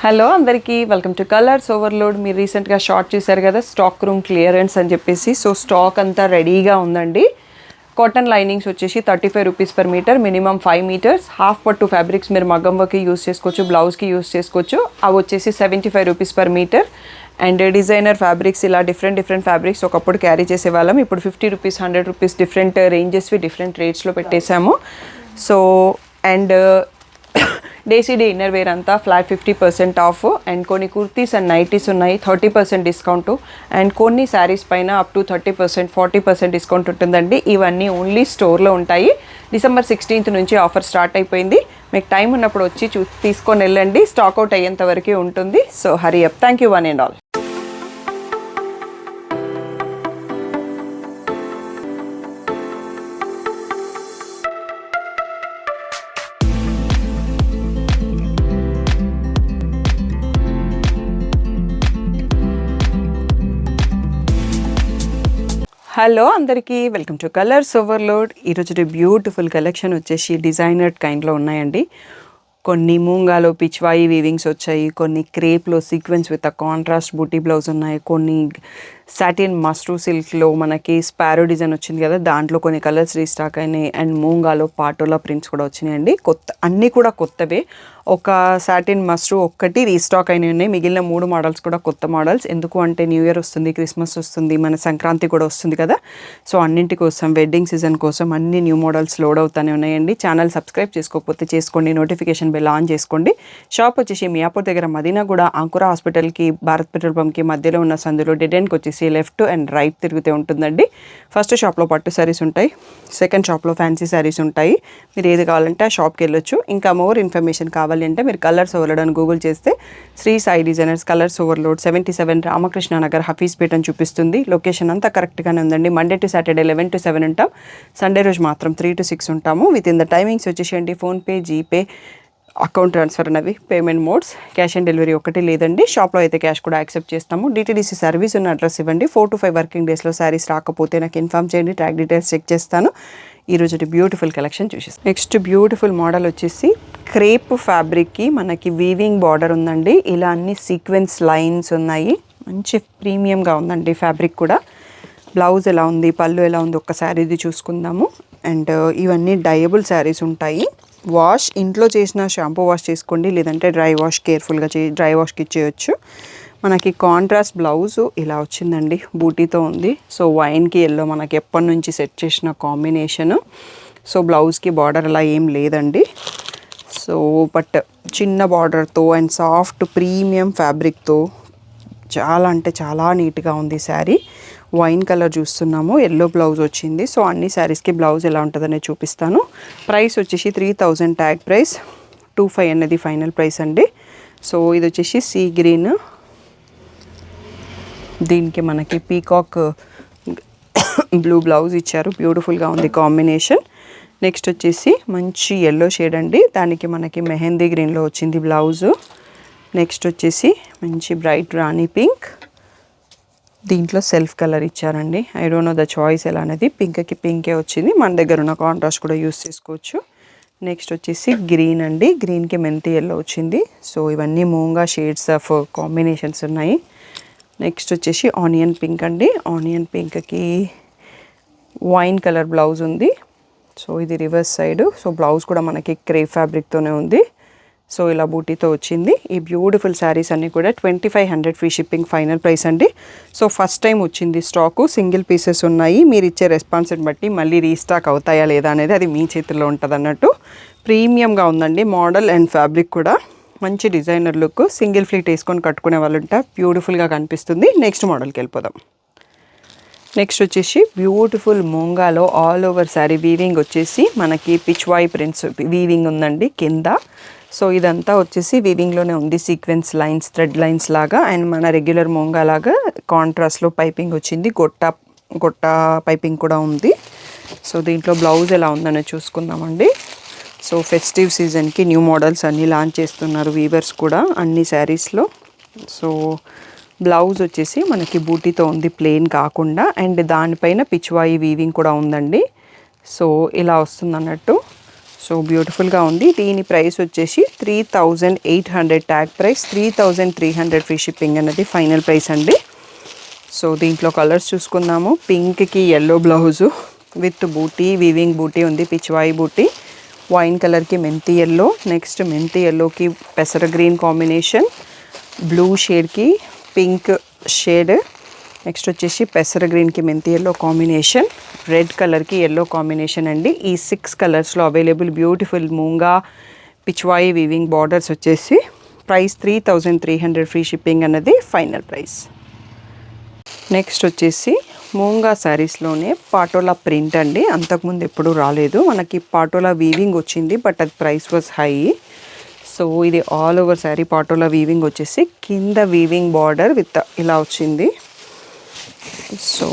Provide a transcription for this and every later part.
Hello అందరికీ welcome to colours overload. మీరు రీసెంట్గా షార్ట్ చూసారు కదా, స్టాక్ రూమ్ క్లియరెన్స్ అని చెప్పేసి. సో స్టాక్ అంతా రెడీగా ఉందండి. కాటన్ లైనింగ్స్ వచ్చేసి 35 rupees per metre, minimum 5 metres. Half పట్టు ఫ్యాబ్రిక్స్ మీరు మగ్గం వర్క్కి యూస్ చేసుకోవచ్చు, బ్లౌజ్కి యూస్ చేసుకోవచ్చు. అవి వచ్చేసి 75 rupees per metre. And designer fabrics ఇలా డిఫరెంట్ ఫ్యాబ్రిక్స్ ఒకప్పుడు క్యారీ చేసేవాళ్ళం. ఇప్పుడు 50 రూపీస్, 100 రూపీస్ డిఫరెంట్ రేంజెస్వి డిఫరెంట్ రేట్స్లో పెట్టేశాము. సో అండ్ డేసీడీ ఇన్నర్ వేర్ అంతా ఫ్లాట్ 50% ఆఫ్. అండ్ కొన్ని కుర్తీస్ అండ్ నైటీస్ ఉన్నాయి 30% డిస్కౌంట్. అండ్ కొన్ని శారీస్ పైన అప్ టు 30%, 40% డిస్కౌంట్ ఉంటుందండి. ఇవన్నీ ఓన్లీ స్టోర్లో ఉంటాయి. December 16th నుంచి ఆఫర్ స్టార్ట్ అయిపోయింది. మీకు టైం ఉన్నప్పుడు వచ్చి తీసుకొని వెళ్ళండి. స్టాక్అవుట్ అయ్యేంత వరకే ఉంటుంది. So hurry up. Thank you one and all. Hello అందరికీ వెల్కమ్ టు కలర్స్ ఓవర్లోడ్. ఈరోజు బ్యూటిఫుల్ కలెక్షన్ వచ్చేసి డిజైనర్ కైండ్లో ఉన్నాయండి. కొన్ని మూంగాలో పిచ్వాయి వీవింగ్స్ వచ్చాయి, కొన్ని క్రేప్లో sequence with contrast buti blouse ఉన్నాయి, కొన్ని సాటిన్ మస్ట్రూ సిల్క్లో మనకి స్పారో డిజైన్ వచ్చింది కదా, దాంట్లో కొన్ని కలర్స్ రీస్టాక్ అయినాయి. అండ్ మూంగాలో పాటోలా ప్రింట్స్ కూడా వచ్చినాయండి. అన్నీ కూడా కొత్తవే. ఒక సాటిన్ మస్ట్రూ ఒక్కటి రీస్టాక్ అయినాయి ఉన్నాయి. మిగిలిన 3 మోడల్స్ కూడా కొత్త మోడల్స్. ఎందుకు అంటే న్యూ ఇయర్ వస్తుంది, క్రిస్మస్ వస్తుంది, మన సంక్రాంతి కూడా వస్తుంది కదా. సో అన్నింటి కోసం, వెడ్డింగ్ సీజన్ కోసం అన్ని న్యూ మోడల్స్ లోడ్ అవుతానే ఉన్నాయండి. ఛానల్ సబ్స్క్రైబ్ చేసుకోకపోతే చేసుకోండి, నోటిఫికేషన్ బెల్ ఆన్ చేసుకోండి. షాప్ వచ్చేసి మియాపూర్ దగ్గర మదీనా కూడా అంకుర హాస్పిటల్కి, భారత్ పెట్రోల్ పంప్కి మధ్యలో ఉన్న సందులో డెడ్ ఎండ్కి వచ్చేసి లెఫ్ట్ అండ్ రైట్ తిరిగితే ఉంటుందండి. ఫస్ట్ షాప్లో పట్టు శారీస్ ఉంటాయి, సెకండ్ షాప్లో ఫ్యాన్సీ శారీస్ ఉంటాయి. మీరు ఏది కావాలంటే ఆ షాప్కి వెళ్ళొచ్చు. ఇంకా మోర్ ఇన్ఫర్మేషన్ కావాలి అంటే మీరు కలర్స్ ఓవర్లోడ్ అని గూగుల్ చేస్తే Shri Sai designers colours overload 77 Ramakrishna Nagar Hafeezpet అని చూపిస్తుంది. లొకేషన్ అంతా కరెక్ట్గానే ఉందండి. మండే టు సాటర్డే 11 to 7 ఉంటాం. సండే రోజు మాత్రం 3 to 6 ఉంటాము. విత్ ఇన్ ద టైమింగ్స్ వచ్చేసేయండి ఫోన్పే, జీపే, అకౌంట్ ట్రాన్స్ఫర్ అనేవి payment modes. Cash on delivery ఒకటి లేదండి. షాప్లో అయితే క్యాష్ కూడా యాక్సెప్ట్ చేస్తాము. డిటీడీసీ సర్వీస్ ఉన్న అడ్రస్ ఇవ్వండి. 4 to 5 వర్కింగ్ డేస్లో శారీస్ రాకపోతే నాకు ఇన్ఫామ్ చేయండి. ట్రాక్ డీటెయిల్స్ చెక్ చేస్తాను. ఈరోజు బ్యూటిఫుల్ కలెక్షన్ చూసేస్తాను. నెక్స్ట్ బ్యూటిఫుల్ మోడల్ వచ్చేసి క్రేప్ ఫ్యాబ్రిక్కి మనకి వీవింగ్ బార్డర్ ఉందండి. ఇలా అన్ని సీక్వెన్స్ లైన్స్ ఉన్నాయి. మంచి ప్రీమియంగా ఉందండి ఫ్యాబ్రిక్ కూడా. బ్లౌజ్ ఎలా ఉంది, పళ్ళు ఎలా ఉంది ఒక్కసారి ఇది చూసుకుందాము. అండ్ ఇవన్నీ డయబుల్ శారీస్ ఉంటాయి. వాష్ ఇంట్లో చేసిన షాంపూ వాష్ చేసుకోండి, లేదంటే డ్రై వాష్ కేర్ఫుల్గా డ్రై వాష్కి ఇచ్చేయచ్చు. మనకి కాంట్రాస్ట్ బ్లౌజు ఇలా వచ్చిందండి, బూటీతో ఉంది. సో వైన్కి ఎల్లో మనకి ఎప్పటి నుంచి సెట్ చేసిన కాంబినేషను. సో బ్లౌజ్కి బార్డర్ అలా ఏం లేదండి. సో బట్ చిన్న బార్డర్తో అండ్ సాఫ్ట్ ప్రీమియం ఫ్యాబ్రిక్తో చాలా అంటే చాలా నీట్గా ఉంది శారీ. వైన్ కలర్ చూస్తున్నాము, ఎల్లో బ్లౌజ్ వచ్చింది. సో అన్ని శారీస్కి బ్లౌజ్ ఎలా ఉంటుందనే చూపిస్తాను. ప్రైస్ వచ్చేసి 3000 ట్యాగ్ ప్రైస్, 25 అనేది ఫైనల్ ప్రైస్ అండి. సో ఇది వచ్చేసి సీ గ్రీన్, దీనికి మనకి పీకాక్ బ్లూ బ్లౌజ్ ఇచ్చారు. బ్యూటిఫుల్గా ఉంది కాంబినేషన్. నెక్స్ట్ వచ్చేసి మంచి ఎల్లో షేడ్ అండి, దానికి మనకి మెహందీ గ్రీన్లో వచ్చింది బ్లౌజు. నెక్స్ట్ వచ్చేసి మంచి బ్రైట్ రాణి పింక్, దీంట్లో సెల్ఫ్ కలర్ ఇచ్చారండి. I don't know the choice ఎలా అనేది. పింక్కి పింకే వచ్చింది. మన దగ్గర ఉన్న కాంట్రాస్ట్ కూడా యూస్ చేసుకోవచ్చు. నెక్స్ట్ వచ్చేసి గ్రీన్ అండి, గ్రీన్కి మెంతి ఎల్లో వచ్చింది. సో ఇవన్నీ మూంగా షేడ్స్ ఆఫ్ కాంబినేషన్స్ ఉన్నాయి. నెక్స్ట్ వచ్చేసి ఆనియన్ పింక్ అండి, ఆనియన్ పింక్కి వైన్ కలర్ బ్లౌజ్ ఉంది. సో ఇది రివర్స్ సైడ్. సో బ్లౌజ్ కూడా మనకి క్రేప్ ఫ్యాబ్రిక్తోనే ఉంది. సో ఇలా బూటీతో వచ్చింది. ఈ బ్యూటిఫుల్ శారీస్ అన్నీ కూడా 2500 ఫ్రీ షిప్పింగ్ ఫైనల్ ప్రైస్ అండి. సో ఫస్ట్ టైం వచ్చింది స్టాకు, సింగిల్ పీసెస్ ఉన్నాయి. మీరు ఇచ్చే రెస్పాన్స్ని బట్టి మళ్ళీ రీస్టాక్ అవుతాయా లేదా అనేది అది మీ చేతుల్లో ఉంటుంది అన్నట్టు. ప్రీమియంగా ఉందండి మోడల్ అండ్ ఫ్యాబ్రిక్ కూడా. మంచి డిజైనర్ లుక్, సింగిల్ ఫ్లీట్ వేసుకొని కట్టుకునే వాళ్ళు ఉంటే బ్యూటిఫుల్గా కనిపిస్తుంది. నెక్స్ట్ మోడల్కి వెళ్ళిపోదాం. నెక్స్ట్ వచ్చేసి బ్యూటిఫుల్ మూంగాలో ఆల్ ఓవర్ శారీ వీవింగ్ వచ్చేసి మనకి పిచ్వాయి ప్రింట్స్ వీవింగ్ ఉందండి కింద. సో ఇదంతా వచ్చేసి వీవింగ్లోనే ఉంది, సీక్వెన్స్ లైన్స్, థ్రెడ్ లైన్స్ లాగా. అండ్ మన రెగ్యులర్ మూంగా లాగా కాంట్రాస్ట్లో పైపింగ్ వచ్చింది, గొట్ట పైపింగ్ కూడా ఉంది. సో దీంట్లో బ్లౌజ్ ఎలా ఉందని చూసుకుందామండి. సో ఫెస్టివ్ సీజన్కి న్యూ మోడల్స్ అన్నీ లాంచ్ చేస్తున్నారు వీవర్స్ కూడా అన్ని శారీస్లో. సో బ్లౌజ్ వచ్చేసి మనకి బూటీతో ఉంది, ప్లెయిన్ కాకుండా. అండ్ దానిపైన పిచ్వాయి వీవింగ్ కూడా ఉందండి. సో ఇలా వస్తుంది అన్నట్టు. సో బ్యూటిఫుల్గా ఉంది. దీని ప్రైస్ వచ్చేసి 3800 ట్యాగ్ ప్రైస్, 3300 ఫ్రీ షిప్పింగ్ అనేది ఫైనల్ ప్రైస్ అండి. సో దీంట్లో కలర్స్ చూసుకుందాము. పింక్కి yellow blouse with buti, weaving buti ఉంది, పిచ్వాయి బూటీ. వైన్ కలర్కి మెంతి ఎల్లో, నెక్స్ట్ మెంతి ఎల్లోకి పెసర గ్రీన్ కాంబినేషన్, బ్లూ షేడ్కి పింక్ షేడ్, నెక్స్ట్ వచ్చేసి పెసర గ్రీన్కి మెంతి ఎల్లో కాంబినేషన్, రెడ్ కలర్కి ఎల్లో కాంబినేషన్ అండి. ఈ 6 కలర్స్లో available beautiful moonga pichwai weaving borders వచ్చేసి ప్రైస్ 3300 ఫ్రీ షిప్పింగ్ అన్నది ఫైనల్ ప్రైస్. నెక్స్ట్ వచ్చేసి మూంగా శారీస్లోనే పాటోలా ప్రింట్ అండి. అంతకుముందు ఎప్పుడూ రాలేదు మనకి. పాటోలా వీవింగ్ వచ్చింది బట్ అది ప్రైస్ వాజ్ హై. సో ఇది all over sari patola weaving వచ్చేసి కింద వీవింగ్ బార్డర్ విత్ ఇలా వచ్చింది. సో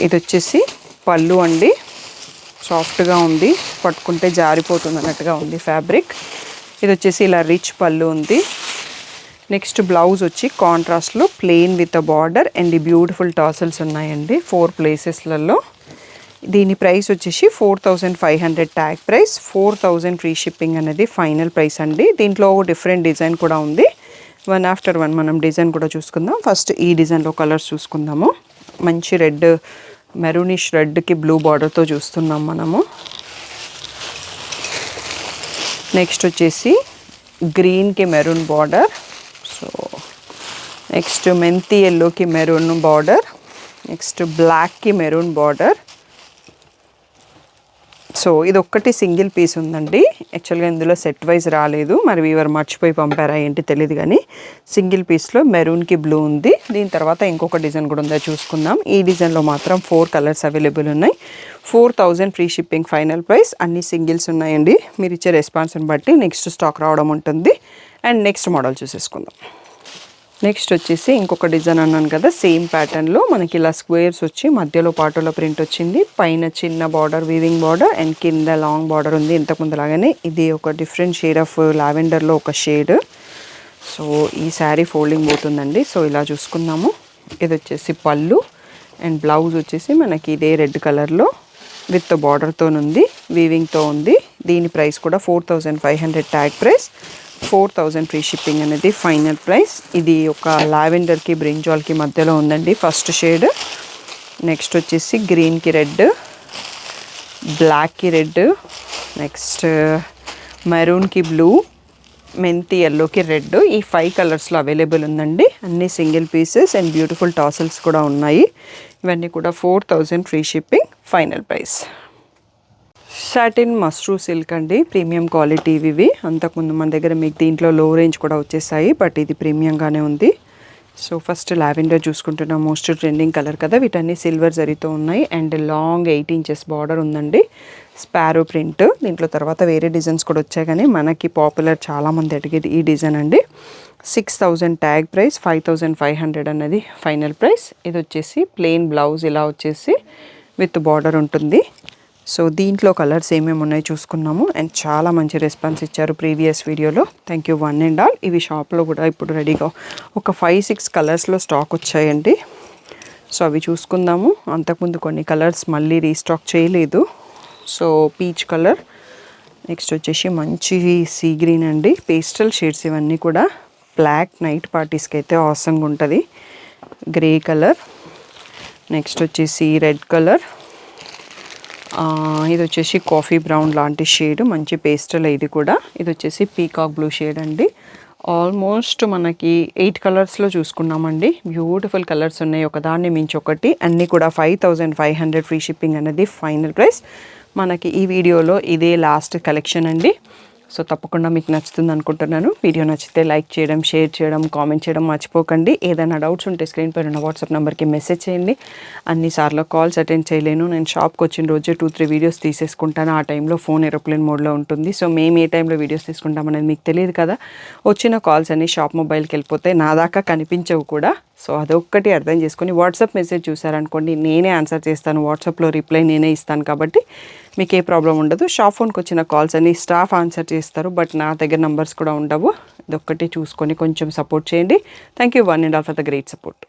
ఇది వచ్చేసి పళ్ళు అండి. సాఫ్ట్గా ఉంది, పట్టుకుంటే జారిపోతుంది అన్నట్టుగా ఉంది ఫ్యాబ్రిక్. ఇది వచ్చేసి ఇలా రిచ్ పళ్ళు ఉంది. నెక్స్ట్ బ్లౌజ్ వచ్చి కాంట్రాస్ట్లో plain with border and beautiful tassels ఉన్నాయండి 4 ప్లేసెస్లలో. దీని ప్రైస్ వచ్చేసి 4500 ట్యాగ్ ప్రైస్, 4000 ఫ్రీ షిప్పింగ్ అనేది ఫైనల్ ప్రైస్ అండి. దీంట్లో డిఫరెంట్ డిజైన్ కూడా ఉంది. వన్ ఆఫ్టర్ వన్ మనం డిజైన్ కూడా చూసుకుందాం. ఫస్ట్ ఈ డిజైన్లో కలర్స్ చూసుకుందాము. మంచి రెడ్, మెరూనిష్ రెడ్కి బ్లూ బార్డర్తో చూస్తున్నాం మనము. నెక్స్ట్ వచ్చేసి గ్రీన్కి మెరూన్ బార్డర్. సో నెక్స్ట్ మెంతి ఎల్లోకి మెరూన్ బార్డర్, నెక్స్ట్ బ్లాక్కి మెరూన్ బార్డర్. సో ఇది ఒక్కటి సింగిల్ పీస్ ఉందండి. యాక్చువల్గా ఇందులో సెట్ వైజ్ రాలేదు, మరి వీవర్ మర్చిపోయి పంపారా ఏంటి తెలియదు, కానీ సింగిల్ పీస్లో మెరూన్కి బ్లూ ఉంది. దీని తర్వాత ఇంకొక డిజైన్ కూడా ఉందో చూసుకుందాం. ఈ డిజైన్లో మాత్రం 4 కలర్స్ అవైలబుల్ ఉన్నాయి. 4000 ఫ్రీ షిప్పింగ్ ఫైనల్ ప్రైస్. అన్ని సింగిల్స్ ఉన్నాయండి. మీరు ఇచ్చే రెస్పాన్స్ని బట్టి నెక్స్ట్ స్టాక్ రావడం ఉంటుంది. అండ్ నెక్స్ట్ మోడల్ చూసేసుకుందాం. నెక్స్ట్ వచ్చేసి ఇంకొక డిజైన్ అన్నాను కదా, సేమ్ ప్యాటర్న్లో మనకి ఇలా స్క్వేర్స్ వచ్చి మధ్యలో పాటోలో ప్రింట్ వచ్చింది. పైన చిన్న బార్డర్, వీవింగ్ బార్డర్ అండ్ కింద లాంగ్ బార్డర్ ఉంది ఇంతకుముందు లాగానే. ఇది ఒక డిఫరెంట్ షేడ్ ఆఫ్ లావెండర్లో ఒక షేడ్. సో ఈ శారీ ఫోల్డింగ్ పోతుందండి. సో ఇలా చూసుకుందాము. ఇది వచ్చేసి పళ్ళు అండ్ బ్లౌజ్ వచ్చేసి మనకి ఇదే రెడ్ కలర్లో విత్ బార్డర్తో ఉంది, వీవింగ్తో ఉంది. దీని ప్రైస్ కూడా 4500 ట్యాగ్ ప్రైస్, 4000 ఫ్రీ షిప్పింగ్ అనేది ఫైనల్ ప్రైస్. ఇది ఒక లావెండర్కి బ్రింజాల్కి మధ్యలో ఉందండి ఫస్ట్ షేడ్. నెక్స్ట్ వచ్చేసి గ్రీన్కి రెడ్, బ్లాక్కి రెడ్, నెక్స్ట్ మెరూన్కి బ్లూ, మెంతి ఎల్లోకి రెడ్. ఈ 5 కలర్స్లో అవైలబుల్ ఉందండి. అన్ని single pieces and beautiful tassels కూడా ఉన్నాయి. ఇవన్నీ కూడా 4000 free shipping final price. Satin mashru silk అండి, ప్రీమియం క్వాలిటీ ఇవి. అంతకుముందు మన దగ్గర మీకు దీంట్లో లో రేంజ్ కూడా వచ్చేసాయి, బట్ ఇది ప్రీమియంగానే ఉంది. సో ఫస్ట్ లావెండర్ చూసుకుంటున్నాం, మోస్ట్ ట్రెండింగ్ కలర్ కదా. వీటన్నీ సిల్వర్ జరీతో ఉన్నాయి అండ్ లాంగ్ 8 ఇంచెస్ బార్డర్ ఉందండి, స్పారో ప్రింట్. దీంట్లో తర్వాత వేరే డిజైన్స్ కూడా వచ్చాయి, కానీ మనకి పాపులర్ చాలామంది అడిగేది ఈ డిజైన్ అండి. 6000 ట్యాగ్ ప్రైస్, 5500 అన్నది ఫైనల్ ప్రైస్. ఇది వచ్చేసి ప్లెయిన్ బ్లౌజ్ ఇలా వచ్చేసి విత్ బార్డర్ ఉంటుంది. సో దీంట్లో కలర్స్ ఏమేమి ఉన్నాయో చూసుకున్నాము అండ్ చాలా మంచి రెస్పాన్స్ ఇచ్చారు ప్రీవియస్ వీడియోలో. Thank you one and all. ఇవి షాప్లో కూడా ఇప్పుడు రెడీగా ఒక 5-6 కలర్స్లో స్టాక్ వచ్చాయండి. సో అవి చూసుకుందాము. అంతకుముందు కొన్ని కలర్స్ మళ్ళీ రీస్టాక్ చేయలేదు. సో పీచ్ కలర్, నెక్స్ట్ వచ్చేసి మంచి సీ గ్రీన్ అండి, పేస్టల్ షేడ్స్ ఇవన్నీ కూడా. బ్లాక్ నైట్ పార్టీస్కి అయితే ఆసంగా ఉంటుంది. గ్రే కలర్, నెక్స్ట్ వచ్చేసి రెడ్ కలర్, ఇది వచ్చేసి కాఫీ బ్రౌన్ లాంటి షేడ్, మంచి పేస్టల్. ఇది కూడా ఇది వచ్చేసి పీకాక్ బ్లూ షేడ్ అండి. ఆల్మోస్ట్ మనకి 8 కలర్స్లో చూసుకున్నామండి. బ్యూటిఫుల్ కలర్స్ ఉన్నాయి, ఒకదాన్ని మించి ఒకటి. అన్నీ కూడా 5500 ఫ్రీ షిప్పింగ్ అనేది ఫైనల్ ప్రైస్. మనకి ఈ వీడియోలో ఇదే లాస్ట్ కలెక్షన్ అండి. సో తప్పకుండా మీకు నచ్చుతుంది అనుకుంటున్నాను. వీడియో నచ్చితే లైక్ చేయడం, షేర్ చేయడం, కామెంట్ చేయడం మర్చిపోకండి. ఏదైనా డౌట్స్ ఉంటే స్క్రీన్ పైన ఉన్న వాట్సాప్ నెంబర్కి మెసేజ్ చేయండి. అన్నిసార్లు కాల్స్ అటెండ్ చేయలేను. నేను షాప్కి వచ్చిన రోజే 2-3 వీడియోస్ తీసేసుకుంటాను. ఆ టైంలో ఫోన్ ఏరోప్లేన్ మోడ్లో ఉంటుంది. సో మేము ఏ టైంలో వీడియోస్ తీసుకుంటామనేది మీకు తెలియదు కదా. వచ్చిన కాల్స్ అన్ని షాప్ మొబైల్కి వెళ్ళిపోతే నా దాకా కనిపించవు కూడా. సో అదొక్కటి అర్థం చేసుకొని వాట్సాప్ మెసేజ్ చూసారనుకోండి, నేనే ఆన్సర్ చేస్తాను. వాట్సాప్లో రిప్లై నేనే ఇస్తాను కాబట్టి మీకు ఏ ప్రాబ్లం ఉండదు. షాప్ ఫోన్కి వచ్చిన కాల్స్ అన్ని స్టాఫ్ ఆన్సర్ చేస్తారు, బట్ నా దగ్గర నంబర్స్ కూడా ఉండవు. ఇదొక్కటి చూసుకొని కొంచెం సపోర్ట్ చేయండి. Thank you one and all for the great support.